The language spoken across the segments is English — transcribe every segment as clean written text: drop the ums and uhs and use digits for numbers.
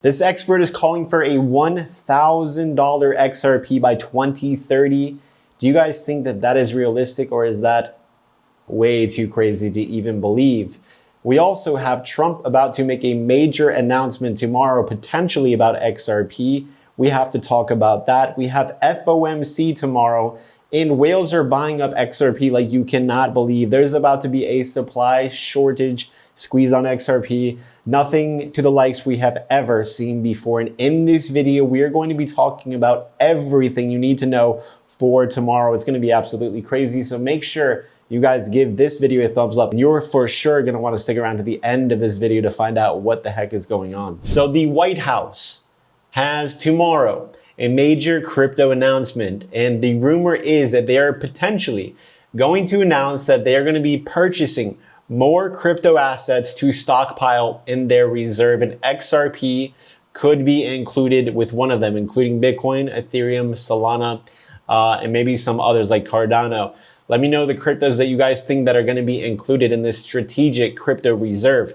This expert is calling for a $1,000 XRP by 2030. Do you guys think that that is realistic, or is that way too crazy to even believe? We also have Trump about to make a major announcement tomorrow, potentially about XRP. We have to talk about that. We have FOMC tomorrow, and whales are buying up XRP like you cannot believe. There's about to be a supply shortage squeeze on XRP. Nothing to the likes we have ever seen before. And in this video, we are going to be talking about everything you need to know for tomorrow. It's going to be absolutely crazy. So make sure you guys give this video a thumbs up. You're for sure going to want to stick around to the end of this video to find out what the heck is going on. So the White House has tomorrow a major crypto announcement, and the rumor is that they are potentially going to announce that they are going to be purchasing more crypto assets to stockpile in their reserve, and XRP could be included with one of them, including Bitcoin, Ethereum, Solana, and maybe some others like Cardano. Let me know the cryptos that you guys think that are going to be included in this strategic crypto reserve.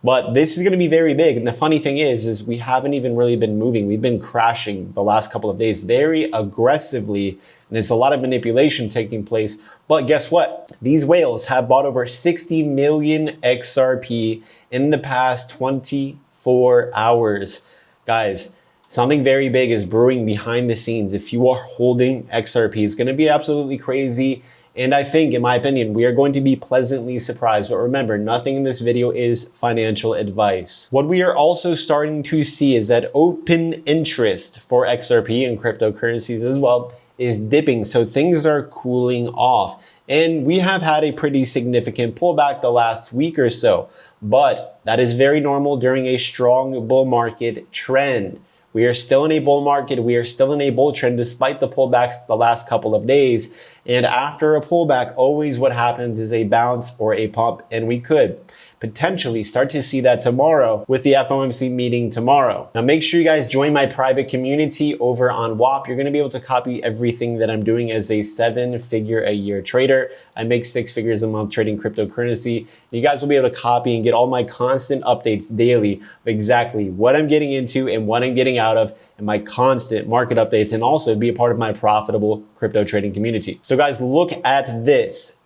But this is going to be very big. And the funny thing is we haven't even really been moving. We've been crashing the last couple of days very aggressively. And it's a lot of manipulation taking place. But guess what? These whales have bought over 60 million XRP in the past 24 hours. Guys, something very big is brewing behind the scenes. If you are holding XRP, it's going to be absolutely crazy. And I think, in my opinion, we are going to be pleasantly surprised. But remember, nothing in this video is financial advice. What we are also starting to see is that open interest for XRP and cryptocurrencies as well is dipping. So things are cooling off. And we have had a pretty significant pullback the last week or so. But that is very normal during a strong bull market trend. We are still in a bull market. We are still in a bull trend despite the pullbacks the last couple of days. And after a pullback, always what happens is a bounce or a pump. And we could potentially start to see that tomorrow with the FOMC meeting tomorrow. Now make sure you guys join my private community over on WAP. You're going to be able to copy everything that I'm doing as a 7-figure-a-year trader. I make 6 figures a month trading cryptocurrency. You guys will be able to copy and get all my constant updates daily of exactly what I'm getting into and what I'm getting out of, and my constant market updates, and also be a part of my profitable crypto trading community. So guys, look at this.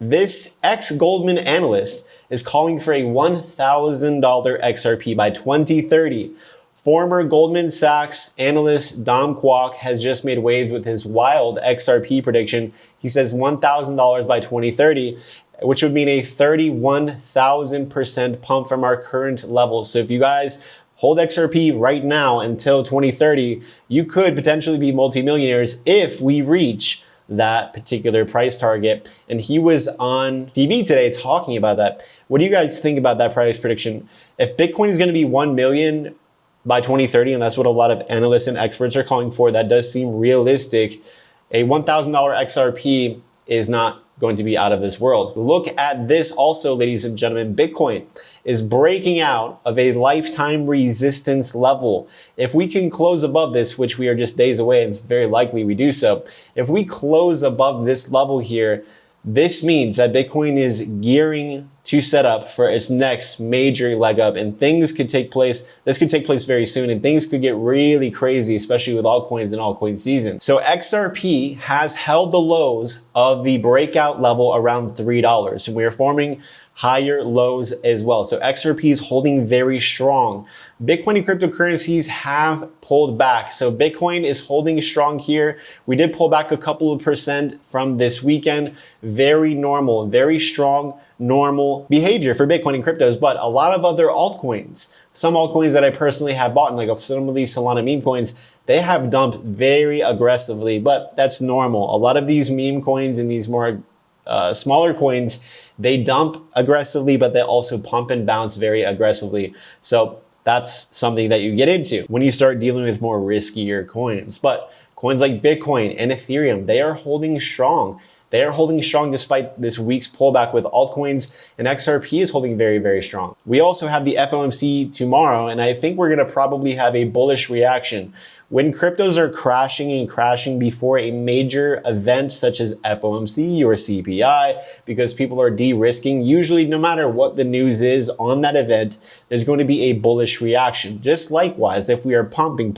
This ex-Goldman analyst is calling for a $1,000 XRP by 2030. Former Goldman Sachs analyst Dom Kwok has just made waves with his wild XRP prediction. He says $1,000 by 2030, which would mean a 31,000% pump from our current level. So if you guys hold XRP right now until 2030, you could potentially be multimillionaires if we reach that particular price target. And he was on TV today talking about that. What do you guys think about that price prediction? If Bitcoin is going to be 1 million by 2030, and that's what a lot of analysts and experts are calling for, that does seem realistic. A $1,000 XRP is not going to be out of this world. Look at this also, ladies and gentlemen. Bitcoin is breaking out of a lifetime resistance level. If we can close above this, which we are just days away, and it's very likely we do so, if we close above this level here, this means that Bitcoin is gearing to set up for its next major leg up, and things could take place. This could take place very soon, and things could get really crazy, especially with altcoins and altcoin season. So XRP has held the lows of the breakout level around $3, and we are forming higher lows as well. So XRP is holding very strong. Bitcoin and cryptocurrencies have pulled back. So Bitcoin is holding strong here. We did pull back a couple of percent from this weekend. Very normal, very strong, normal behavior for Bitcoin and cryptos. But a lot of other altcoins, some altcoins that I personally have bought, like some of these Solana meme coins, they have dumped very aggressively, but that's normal. A lot of these meme coins and these more smaller coins, they dump aggressively, but they also pump and bounce very aggressively. So that's something that you get into when you start dealing with more riskier coins. But coins like Bitcoin and Ethereum, they are holding strong. They are holding strong despite this week's pullback with altcoins, and XRP is holding very, very strong. We also have the FOMC tomorrow, and I think we're going to probably have a bullish reaction. When cryptos are crashing and crashing before a major event such as FOMC or CPI, because people are de-risking, usually no matter what the news is on that event, there's going to be a bullish reaction. Just likewise, if we are pumping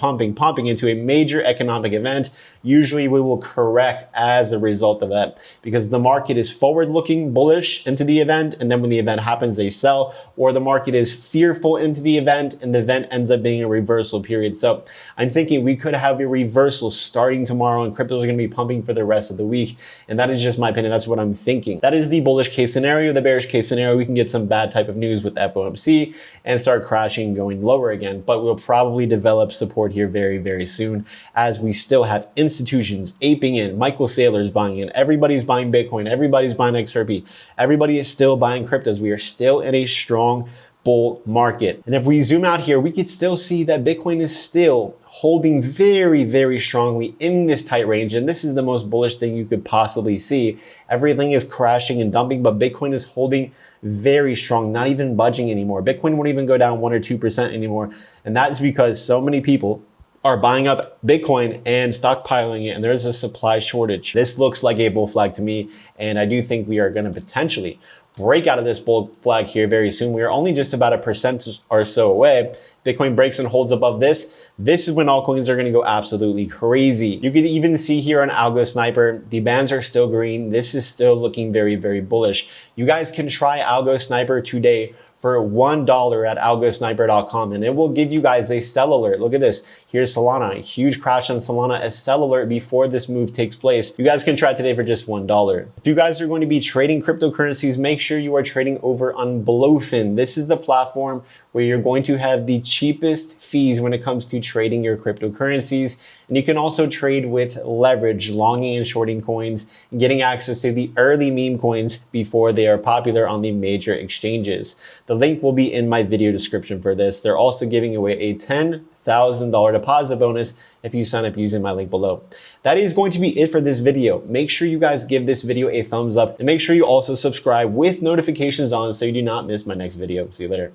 into a major economic event, usually we will correct as a result of that, because the market is forward-looking bullish into the event, and then when the event happens, they sell, or the market is fearful into the event, and the event ends up being a reversal period. So I'm thinking we could have a reversal starting tomorrow, and cryptos are going to be pumping for the rest of the week. And that is just my opinion. That's what I'm thinking. That is the bullish case scenario. The bearish case scenario, we can get some bad type of news with FOMC and start crashing and going lower again. But we'll probably develop support here very, very soon, as we still have institutions aping in. Michael Saylor's buying in. Everybody's buying Bitcoin. Everybody's buying XRP. Everybody is still buying cryptos. We are still in a strong bull market. And if we zoom out here, we could still see that Bitcoin is still holding very, very strongly in this tight range. And this is the most bullish thing you could possibly see. Everything is crashing and dumping, but Bitcoin is holding very strong, not even budging anymore. Bitcoin won't even go down 1 or 2% anymore. And that's because so many people are buying up Bitcoin and stockpiling it, and there's a supply shortage. This looks like a bull flag to me, and I do think we are going to potentially break out of this bull flag here very soon. We are only just about 1% or so away. Bitcoin breaks and holds above this. This is when altcoins are going to go absolutely crazy. You can even see here on ALGOSNIPER, the bands are still green. This is still looking very, very bullish. You guys can try ALGOSNIPER today for $1 at algosniper.com, and it will give you guys a sell alert. Look at this. Here's Solana, a huge crash on Solana, a sell alert before this move takes place. You guys can try today for just $1. If you guys are going to be trading cryptocurrencies, make sure you are trading over on Blowfin. This is the platform where you're going to have the cheapest fees when it comes to trading your cryptocurrencies. And you can also trade with leverage, longing and shorting coins, and getting access to the early meme coins before they are popular on the major exchanges. The link will be in my video description for this. They're also giving away a $10,000 deposit bonus if you sign up using my link below. That is going to be it for this video. Make sure you guys give this video a thumbs up, and make sure you also subscribe with notifications on so you do not miss my next video. See you later.